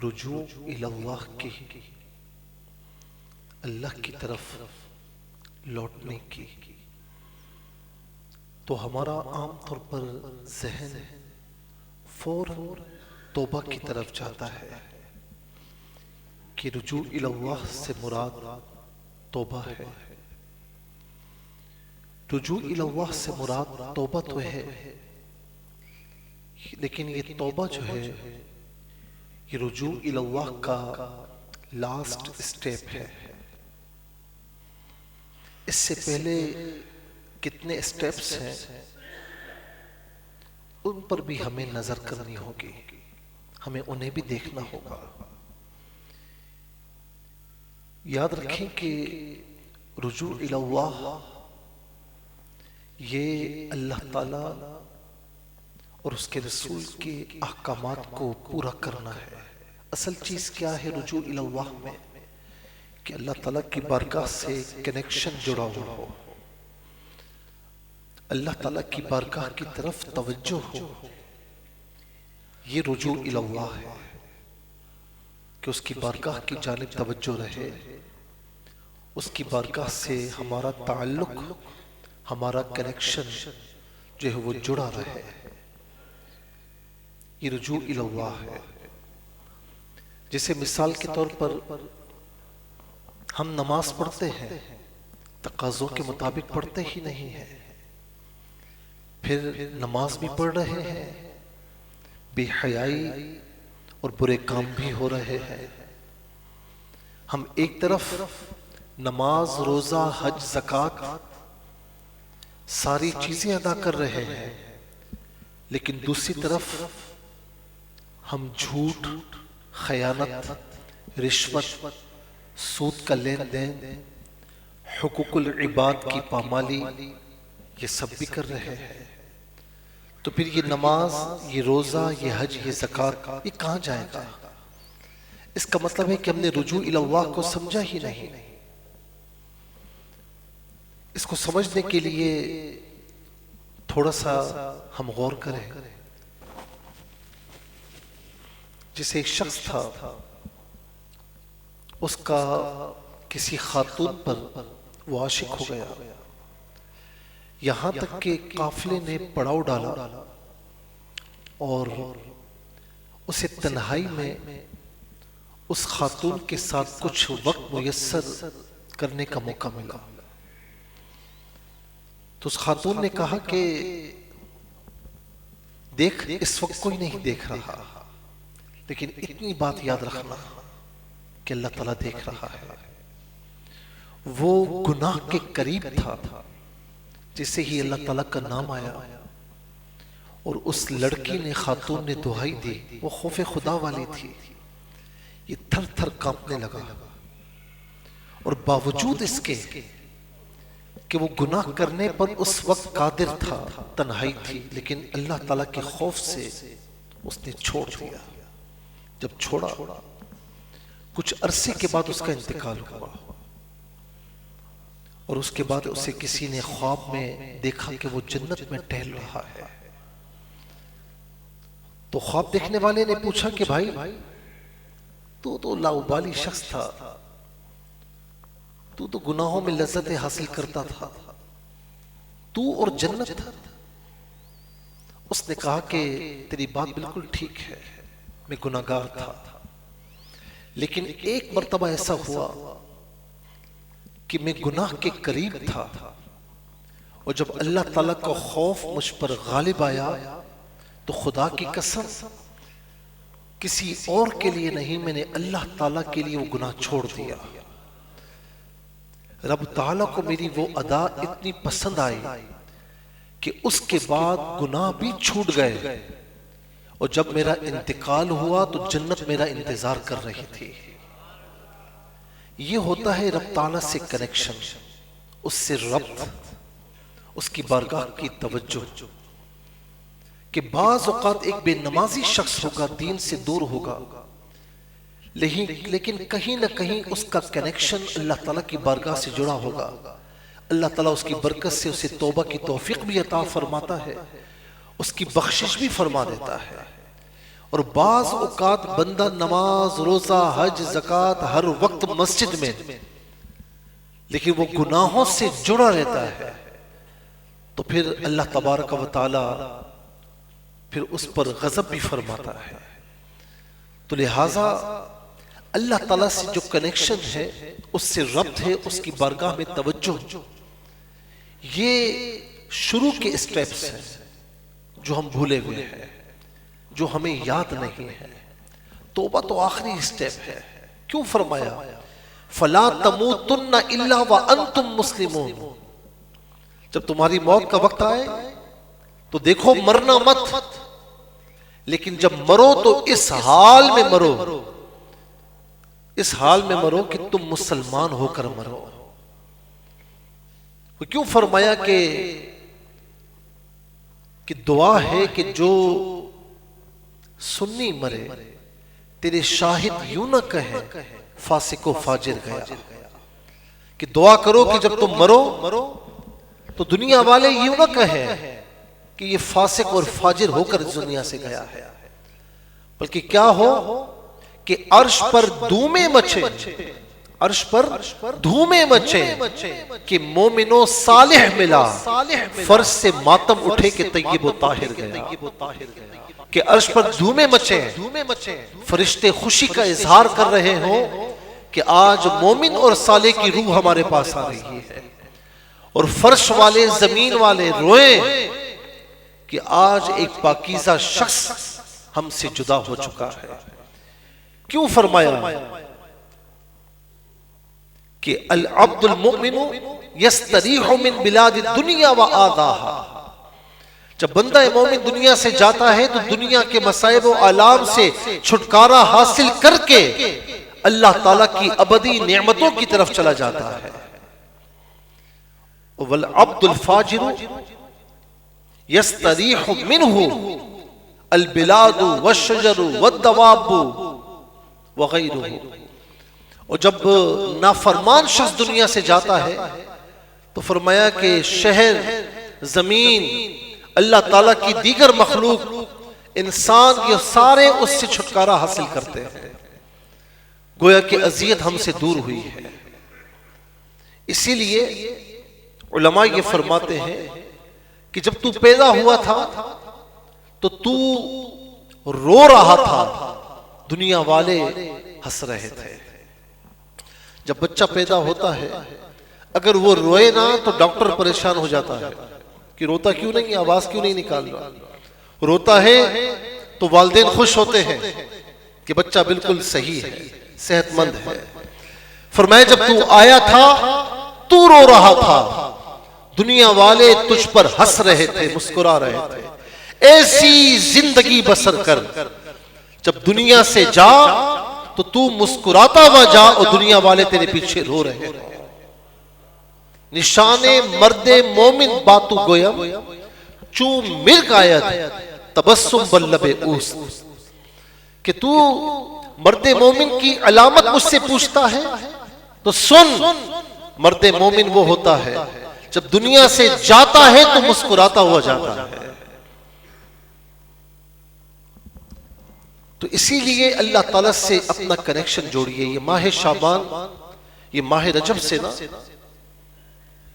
رجوع اللہ کی، اللہ کی طرف لوٹنے کی، تو ہمارا عام طور پر ذہن فوراً توبہ کی طرف جاتا ہے کہ رجوع اللہ سے مراد توبہ ہے۔ رجوع اللہ سے مراد توبہ تو ہے، لیکن یہ توبہ جو ہے یہ رجوع اللہ کا لاسٹ سٹیپ ہے۔ اس سے پہلے کتنے سٹیپس ہیں ان پر بھی ہمیں نظر کرنی ہوگی، ہمیں انہیں بھی دیکھنا ہوگا۔ یاد رکھیں کہ رجوع اللہ یہ اللہ تعالی اور اس کے رسول کے احکامات کو پورا کرنا ہے۔ اصل چیز کیا ہے رجوع اللہ میں؟ کہ اللہ تعالیٰ کی بارگاہ سے کنیکشن جڑا ہوا ہو، اللہ تعالیٰ کی بارگاہ کی طرف توجہ ہو، یہ رجوع اللہ ہے کہ اس کی بارگاہ کی جانب توجہ رہے، اس کی بارگاہ سے ہمارا تعلق، ہمارا کنیکشن جو ہے وہ جڑا رہے، یہ رجوع اللہ ہے۔ جیسے مثال کے طور پر ہم نماز پڑھتے ہیں، تقاضوں کے مطابق پڑھتے ہی نہیں ہیں، پھر نماز بھی پڑھ رہے ہیں، بے حیائی اور برے کام بھی ہو رہے ہیں۔ ہم ایک طرف نماز، روزہ، حج، زکوٰۃ ساری چیزیں ادا کر رہے ہیں، لیکن دوسری طرف ہم جھوٹ، خیانت، رشوت، سود کا لین دین، حقوق العباد کی پامالی یہ سب بھی کر رہے ہیں۔ تو پھر یہ نماز، یہ روزہ، یہ حج، یہ زکوٰۃ یہ کہاں جائے گا؟ اس کا مطلب ہے کہ ہم نے رجوع اللہ کو سمجھا ہی نہیں۔ اس کو سمجھنے کے لیے تھوڑا سا ہم غور کریں۔ جیسے ایک شخص تھا، اس کا کسی خاتون پر وہ عاشق ہو گیا، یہاں تک کہ قافلے نے پڑاؤ ڈالا اور اسے تنہائی میں اس خاتون کے ساتھ کچھ وقت میسر کرنے کا موقع ملا۔ تو اس خاتون نے کہا کہ دیکھ، اس وقت کوئی نہیں دیکھ رہا، لیکن اتنی بات یاد رکھنا کہ اللہ تعالیٰ دیکھ رہا ہے۔ وہ گناہ کے قریب تھا، جسے ہی اللہ تعالیٰ کا نام آیا اور اس لڑکی نے، خاتون نے دہائی دی، وہ خوف خدا والی تھی، یہ تھر تھر کانپنے لگا، اور باوجود اس کے کہ وہ گناہ کرنے پر اس وقت قادر تھا، تنہائی تھی، لیکن اللہ تعالیٰ کے خوف سے اس نے چھوڑ دیا۔ جب چھوڑا، کچھ عرصے کے بعد اس کا انتقال ہوا، اور اس کے بعد اسے کسی نے خواب میں دیکھا کہ وہ جنت میں ٹہل رہا ہے۔ تو خواب دیکھنے والے نے پوچھا کہ بھائی تو لاؤبالی شخص تھا، تو گناہوں میں لذتیں حاصل کرتا تھا، تو اور جنت تھا۔ اس نے کہا کہ تیری بات بالکل ٹھیک ہے، میں گناہگار تھا، لیکن ایک مرتبہ ایسا ہوا کہ میں گناہ کے قریب تھا، اور جب اللہ تعالیٰ کا خوف مجھ پر غالب آیا تو خدا کی قسم کسی اور کے لیے نہیں، میں نے اللہ تعالیٰ کے لیے وہ گناہ چھوڑ دیا۔ رب تعالیٰ کو میری وہ ادا اتنی پسند آئی کہ اس کے بعد گناہ بھی چھوٹ گئے، اور جب میرا انتقال ہوا تو جنت میرا انتظار کر رہی تھی۔ یہ ہوتا ہے رب تعالیٰ سے کنیکشن، اس سے ربط، اس کی بارگاہ کی توجہ۔ کہ بعض اوقات ایک بے نمازی شخص ہوگا، دین سے دور ہوگا، لیکن کہیں نہ کہیں اس کا کنیکشن اللہ تعالیٰ کی بارگاہ سے جڑا ہوگا۔ اللہ تعالیٰ اس کی برکت سے اسے توبہ کی توفیق بھی عطا فرماتا ہے، اس کی بخشش بھی فرما دیتا ہے، اور بعض اوقات بندہ نماز روزہ حج زکوٰۃ ہر وقت مسجد میں، لیکن وہ گناہوں سے جڑا رہتا ہے، تو پھر اللہ تبارک و تعالی پھر اس پر غضب بھی فرماتا ہے۔ تو لہٰذا اللہ تعالیٰ سے جو کنیکشن ہے، اس سے ربط ہے، اس کی بارگاہ میں توجہ، یہ شروع کے اسٹیپس ہیں جو ہم بھولے ہوئے ہیں، جو ہمیں یاد نہیں ہے۔ توبہ تو آخری اسٹیپ ہے۔ کیوں فرمایا فَلَا تَمُوتُنَّ إِلَّا وَأَنْتُمْ مُسْلِمُونَ؟ جب تمہاری موت کا وقت آئے تو دیکھو مرنا مت، لیکن جب مرو تو اس حال میں مرو، اس حال میں مرو کہ تم مسلمان ہو کر مرو۔ وہ کیوں فرمایا کہ دعا ہے کہ جو سنی مرے تیرے شاہد یوں نہ کہیں فاسق و فاجر گیا، کہ دعا کرو کہ جب تم مرو تو دنیا والے یوں نہ کہیں کہ یہ فاسق اور فاجر ہو کر دنیا سے گیا ہے، بلکہ کیا ہو کہ عرش پر دھومیں مچے، عرش پر دھومیں مچے کہ مومن و صالح ملا، فرض سے ماتم اٹھے کہ طیب و طاہر گیا، کہ عرش پر دھومیں مچے، فرشتے خوشی کا اظہار کر رہے ہوں کہ آج مومن اور صالح کی روح ہمارے پاس آ رہی ہے، اور فرش والے زمین والے روئیں کہ آج ایک پاکیزہ شخص ہم سے جدا ہو چکا ہے۔ کیوں فرمایا کہ العبد المؤمن یستریح من بلاد الدنیا وآذاها، جب بندہ مومن دنیا سے جاتا ہے تو دنیا کے مصائب و آلام سے چھٹکارا حاصل کر کے اللہ تعالیٰ کی ابدی نعمتوں کی طرف چلا جاتا ہے۔ والعبد الفاجر یستریح منہ البلاد والشجر والدواب وغیرہ، اور جب نافرمان شخص دنیا سے جاتا ہے تو فرمایا کہ شہر، زمین، اللہ تعالیٰ کی دیگر مخلوق، انسان، یہ سارے اس سے چھٹکارا حاصل کرتے ہیں، گویا کہ اذیت ہم سے دور ہوئی ہے۔ اسی لیے علماء یہ فرماتے ہیں کہ جب تو پیدا ہوا تھا تو رو رہا تھا، دنیا والے ہنس رہے تھے۔ جب بچہ پیدا ہوتا ہے اگر وہ روئے نہ تو ڈاکٹر پریشان ہو جاتا ہے کہ روتا کیوں نہیں، آواز کیوں نہیں نکال رہا، روتا ہے تو والدین خوش ہوتے ہیں کہ بچہ بالکل صحیح ہے، صحت مند ہے۔ فرمایا جب تو آیا تھا تو رو رہا تھا، دنیا والے تجھ پر ہنس رہے تھے، مسکرا رہے تھے۔ ایسی زندگی بسر کر، جب دنیا سے جا تو مسکراتا ہوا جا اور دنیا والے تیرے پیچھے رو رہے ہیں۔ نشان مرد مومن باتو گویم چون مرغ آید تبسم بلب اوست، کہ تو مرد مومن کی علامت مجھ سے پوچھتا ہے تو سن، مرد مومن وہ ہوتا ہے جب دنیا سے جاتا ہے تو مسکراتا ہوا جاتا ہے۔ تو اسی لیے اللہ تعالیٰ سے اپنا کنیکشن جوڑیے۔ یہ ماہ شعبان، یہ ماہ رجب سے نا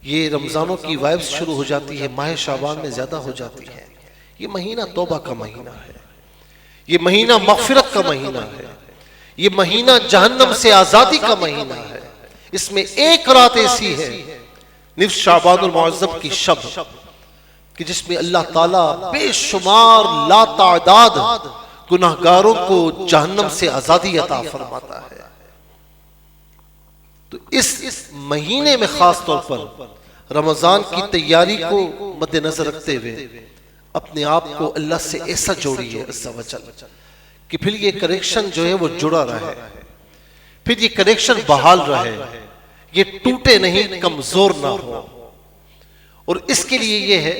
یہ رمضانوں کی وائبز شروع ہو جاتی ہے، ماہ شعبان میں زیادہ ہو جاتی ہے۔ یہ مہینہ توبہ کا مہینہ ہے، یہ مہینہ مغفرت کا مہینہ ہے، یہ مہینہ جہنم سے آزادی کا مہینہ ہے۔ اس میں ایک رات ایسی ہے نصف شعبان المعظم کی شب کہ جس میں اللہ تعالیٰ بے شمار لا تعداد گناہگاروں کو جہنم سے آزادی عطا فرماتا ہے۔ تو اس مہینے میں خاص طور پر رمضان کی تیاری کو مد نظر رکھتے ہوئے اپنے آپ کو اللہ سے ایسا جوڑیے عز و جل کہ پھر یہ کریکشن جو ہے وہ جڑا رہے، پھر یہ کریکشن بحال رہے، یہ ٹوٹے نہیں، کمزور نہ ہو۔ اور اس کے لیے یہ ہے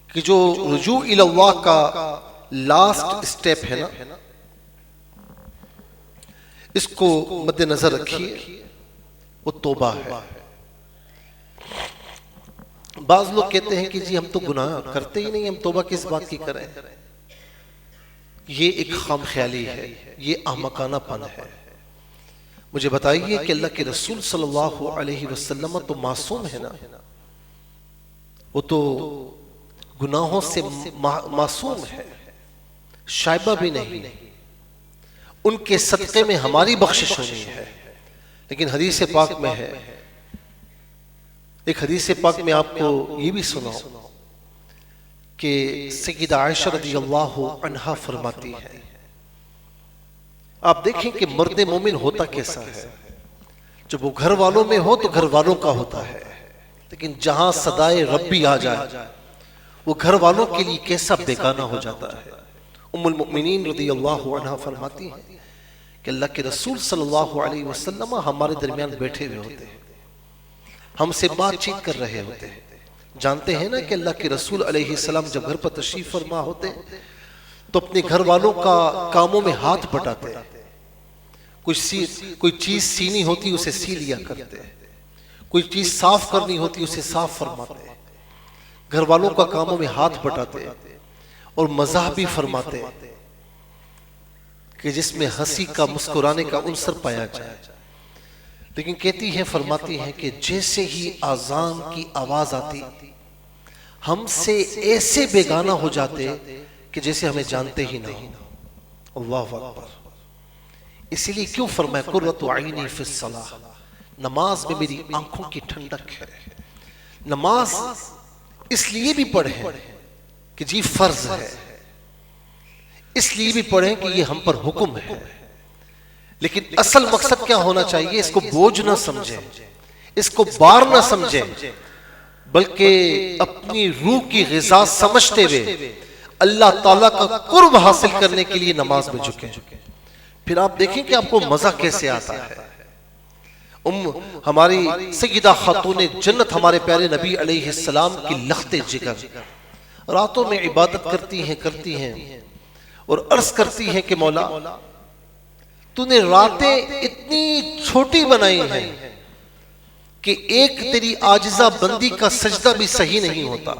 کہ جو رجوع الی اللہ کا لاسٹ سٹیپ ہے نا، اس کو مد نظر رکھیے، وہ توبہ ہے۔ بعض لوگ کہتے ہیں کہ جی ہم تو گناہ کرتے ہی نہیں، ہم توبہ کس بات کی کریں۔ یہ ایک خام خیالی ہے، یہ احمقانہ پن ہے۔ مجھے بتائیے کہ اللہ کے رسول صلی اللہ علیہ وسلم تو معصوم ہے نا، وہ تو گناہوں سے معصوم ہے، شائبہ بھی نہیں، ان کے صدقے میں ہماری بخشش ہونی ہے۔ لیکن حدیث پاک میں ہے، ایک حدیث پاک میں آپ کو یہ بھی سناؤں کہ سیدہ عائشہ رضی اللہ عنہا فرماتی ہے، آپ دیکھیں کہ مرد مومن ہوتا کیسا ہے، جب وہ گھر والوں میں ہو تو گھر والوں کا ہوتا ہے، لیکن جہاں صدائے ربی آ جائے وہ گھر والوں کے لیے کیسا بیگانہ ہو جاتا ہے۔ ام المؤمنین رضی اللہ عنہا فرماتی ہیں کہ اللہ کے رسول صلی اللہ علیہ وسلم ہمارے درمیان بیٹھے ہوئے ہوتے ہیں، ہم سے بات چیت کر رہے ہوتے ہیں۔ جانتے ہیں نا کہ اللہ کے رسول علیہ السلام جب گھر پر تشریف فرما ہوتے تو اپنے گھر والوں کا کاموں میں ہاتھ بٹاتے، کوئی چیز سینی ہوتی اسے سی لیا کرتے، کوئی چیز صاف کرنی ہوتی اسے صاف فرماتے، گھر والوں کا کاموں میں ہاتھ بٹاتے اور مزاح بھی فرماتے کہ جس میں ہنسی کا مسکرانے کا عنصر پایا جائے۔ لیکن کہتی ہے، فرماتی ہے کہ جیسے ہی اذان کی آواز آتی ہم سے ایسے بیگانہ ہو جاتے کہ جیسے ہمیں جانتے ہی نہ ہو۔ اللہ اکبر۔ اسی لیے کیوں فرمایا قرۃ عینی فی الصلاۃ، نماز میں میری آنکھوں کی ٹھنڈک ہے۔ نماز اس لیے بھی پڑھیں کہ جی فرض ہے، اس لیے بھی پڑھیں کہ یہ ہم پر حکم ہے، لیکن اصل مقصد کیا ہونا چاہیے؟ اس کو بوجھ نہ سمجھیں، اس کو بار نہ سمجھیں، بلکہ اپنی روح کی غذا سمجھتے ہوئے اللہ تعالیٰ کا قرب حاصل کرنے کے لیے نماز میں جھکیں۔ پھر آپ دیکھیں کہ آپ کو مزہ کیسے آتا ہے۔ ہماری سیدہ خاتون جنت ہمارے پیارے نبی علیہ السلام کی لخت جگر راتوں میں عبادت کرتی ہیں اور عرض کرتی ہیں کہ مولا تو نے راتیں اتنی چھوٹی بنائی ہیں کہ ایک تیری عاجزہ بندی کا سجدہ بھی صحیح نہیں ہوتا،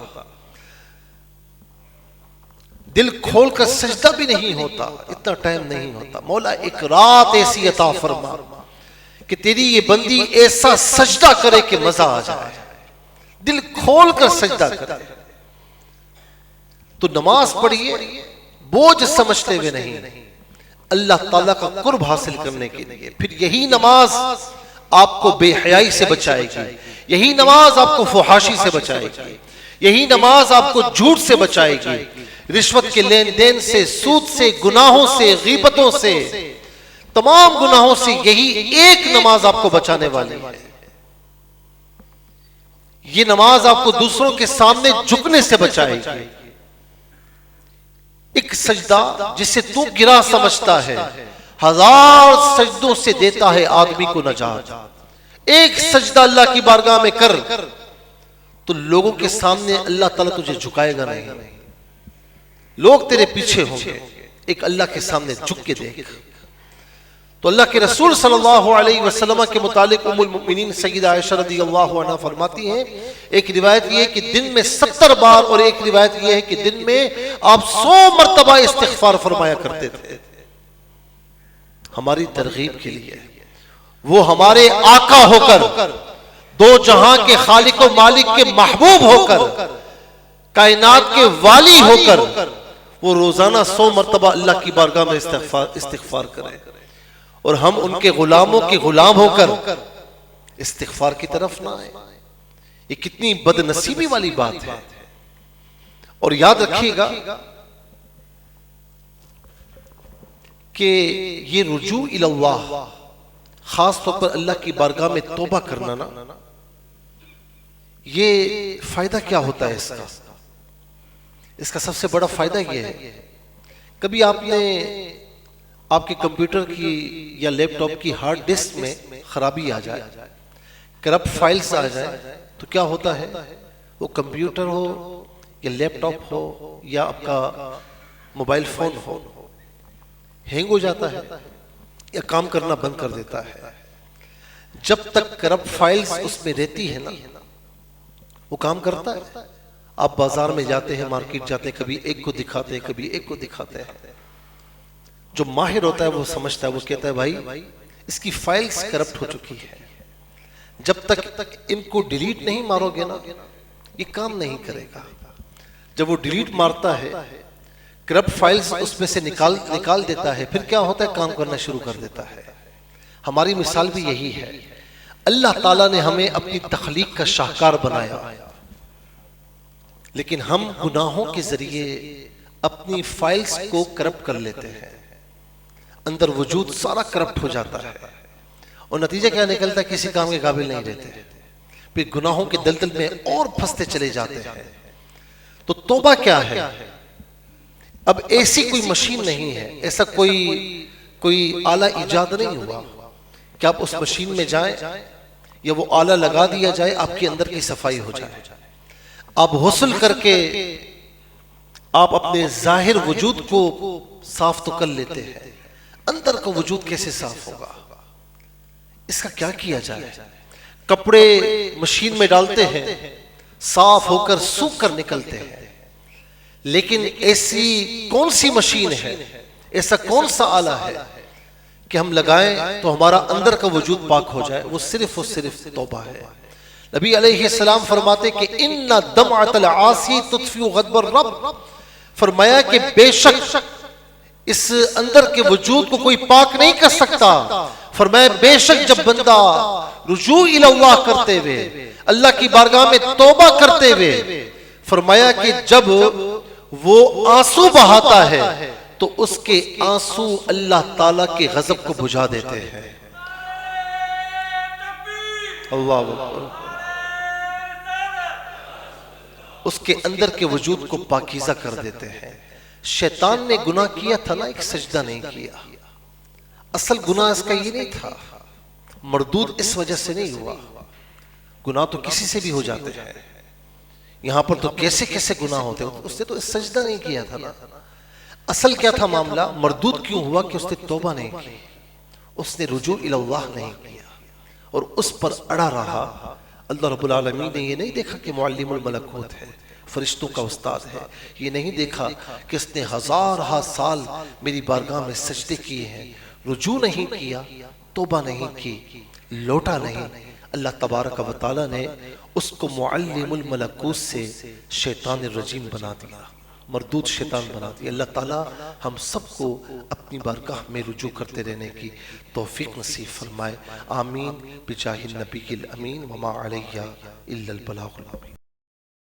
دل کھول کر سجدہ بھی نہیں ہوتا، اتنا ٹائم نہیں ہوتا۔ مولا ایک رات ایسی عطا فرما کہ تیری یہ بندی ایسا سجدہ کرے کہ مزہ آ جائے، دل کھول کر سجدہ کرے۔ تو نماز پڑھیے بوجھ سمجھتے ہوئے نہیں، اللہ تعالیٰ کا قرب حاصل کرنے کے لیے۔ پھر یہی نماز آپ کو بے حیائی سے بچائے گی، یہی نماز آپ کو فحاشی سے بچائے گی، یہی نماز آپ کو جھوٹ سے بچائے گی، رشوت کے لین دین سے، سود سے، گناہوں سے، غیبتوں سے، تمام گناہوں سے یہی ایک نماز آپ کو بچانے والی ہے۔ یہ نماز آپ کو دوسروں کے سامنے جھکنے سے بچائے گی۔ ایک سجدہ جسے تو گرا سمجھتا ہے، ہزار سجدوں سے دیتا ہے آدمی کو نجات۔ ایک سجدہ اللہ کی بارگاہ میں کر تو لوگوں کے سامنے اللہ تعالیٰ تجھے جھکائے گا نہیں، لوگ تیرے پیچھے ہوں گے۔ ایک اللہ کے سامنے جھک کے دیکھ۔ تو اللہ کے رسول صلی اللہ علیہ وسلم کے متعلق ام المؤمنین سیدہ عائشہ رضی اللہ عنہ فرماتی ہیں، ایک روایت یہ ہے کہ دن میں 70 بار، اور ایک روایت یہ ہے کہ دن میں آپ 100 مرتبہ استغفار فرمایا کرتے تھے۔ ہماری ترغیب کے لیے وہ ہمارے آقا ہو کر، دو جہاں کے خالق و مالک کے محبوب ہو کر، کائنات کے والی ہو کر، وہ روزانہ 100 مرتبہ اللہ کی بارگاہ میں استغفار کریں، اور ہم ان کے غلاموں کے غلام ہو کر استغفار کی طرف نہ آئے۔ یہ کتنی بد نصیبی والی بات ہے۔ اور یاد رکھیے گا کہ یہ رجوع الی اللہ، خاص طور پر اللہ کی بارگاہ میں توبہ کرنا نا، یہ فائدہ کیا ہوتا ہے اس کا سب سے بڑا فائدہ یہ ہے، کبھی آپ نے آپ کے کمپیوٹر کی یا لیپ ٹاپ کی ہارڈ ڈسک میں خرابی آ جائے، کرپٹ فائلز آ جائے، تو کیا ہوتا ہے؟ وہ کمپیوٹر ہو یا لیپ ٹاپ ہو یا آپ کا موبائل فون ہو، ہینگ ہو جاتا ہے یا کام کرنا بند کر دیتا ہے۔ جب تک کرپٹ فائلز اس میں رہتی ہے نا، وہ کام کرتا ہے۔ آپ بازار میں جاتے ہیں، مارکیٹ جاتے ہیں، کبھی ایک کو دکھاتے ہیں، کبھی ایک کو دکھاتے ہیں، جو ماہر ہوتا ہے وہ سمجھتا ہے، وہ کہتا ہے بھائی اس کی فائلز کرپٹ ہو چکی ہے، جب تک ان کو ڈیلیٹ نہیں مارو گے نا یہ کام نہیں کرے گا۔ جب وہ ڈیلیٹ مارتا ہے، کرپٹ فائلز اس میں سے نکال دیتا ہے، پھر کیا ہوتا ہے؟ کام کرنا شروع کر دیتا ہے۔ ہماری مثال بھی یہی ہے، اللہ تعالیٰ نے ہمیں اپنی تخلیق کا شاہکار بنایا، لیکن ہم گناہوں کے ذریعے اپنی فائلز کو کرپٹ کر لیتے ہیں، اندر وجود سارا کرپٹ ہو جاتا ہے، اور نتیجہ کیا نکلتا ہے؟ کسی کام کے قابل نہیں رہتے، پھر گناہوں کے دلدل میں اور پھنستے چلے جاتے ہیں۔ تو توبہ کیا ہے؟ اب ایسی کوئی مشین نہیں ہے، ایسا کوئی آلہ ایجاد نہیں ہوا کہ آپ اس مشین میں جائیں یا وہ آلہ لگا دیا جائے آپ کے اندر کی صفائی ہو جائے۔ آپ غسل کر کے آپ اپنے ظاہر وجود کو صاف تو کر لیتے ہیں، اندر کا وجود کیسے صاف ہوگا؟ اس کا کیا کیا جائے؟ کپڑے مشین میں ڈالتے ہیں، صاف ہو کر سوکھ کر نکلتے ہیں، لیکن ایسی کون سی مشین ہے، ایسا کون سا آلہ ہے کہ ہم لگائیں تو ہمارا اندر کا وجود پاک ہو جائے؟ وہ صرف توبہ ہے۔ نبی علیہ السلام فرماتے کہ ان دمعۃ العاصی تطفئ غضب الرب، فرمایا کہ بے شک اس اندر کے وجود کو کوئی پاک نہیں کر سکتا۔ فرمایا بے شک جب بندہ رجوع الی اللہ کرتے ہوئے، اللہ کی بارگاہ میں توبہ کرتے ہوئے، فرمایا کہ جب وہ آنسو بہاتا ہے تو اس کے آنسو اللہ تعالیٰ کے غضب کو بجھا دیتے ہیں۔ اللہ اکبر۔ اس کے اندر کے وجود کو پاکیزہ کر دیتے ہیں۔ شیطان نے گناہ کیا تھا نا، ایک سجدہ نہیں کیا، اصل گناہ اس کا یہ نہیں تھا، مردود اس وجہ سے نہیں ہوا۔ گناہ تو کسی سے بھی ہو جاتے ہیں، یہاں پر تو کیسے گناہ ہوتے ہیں، اس نے تو سجدہ نہیں کیا تھا نا۔ اصل کیا تھا معاملہ؟ مردود کیوں ہوا کہ اس نے توبہ نہیں کی، اس نے رجوع الی اللہ نہیں کیا اور اس پر اڑا رہا۔ اللہ رب العالمین نے یہ نہیں دیکھا کہ معلم الملکوت ہے، فرشتوں کا استاد ہے، یہ نہیں دیکھا کہ اس نے ہزارہ سال میری بارگاہ میں سجدے کیے ہیں، رجوع نہیں کیا، توبہ نہیں کی، لوٹا نہیں۔ اللہ تبارک و تعالیٰ نے اس کو معلم الملکوت سے شیطان الرجیم بنا دیا، مردود شیطان بنا دیا۔ اللہ تعالیٰ ہم سب کو اپنی بارگاہ میں رجوع کرتے رہنے کی توفیق نصیب فرمائے، آمین بجاہ النبی الامین وما علیہ الا البلاغ المبین۔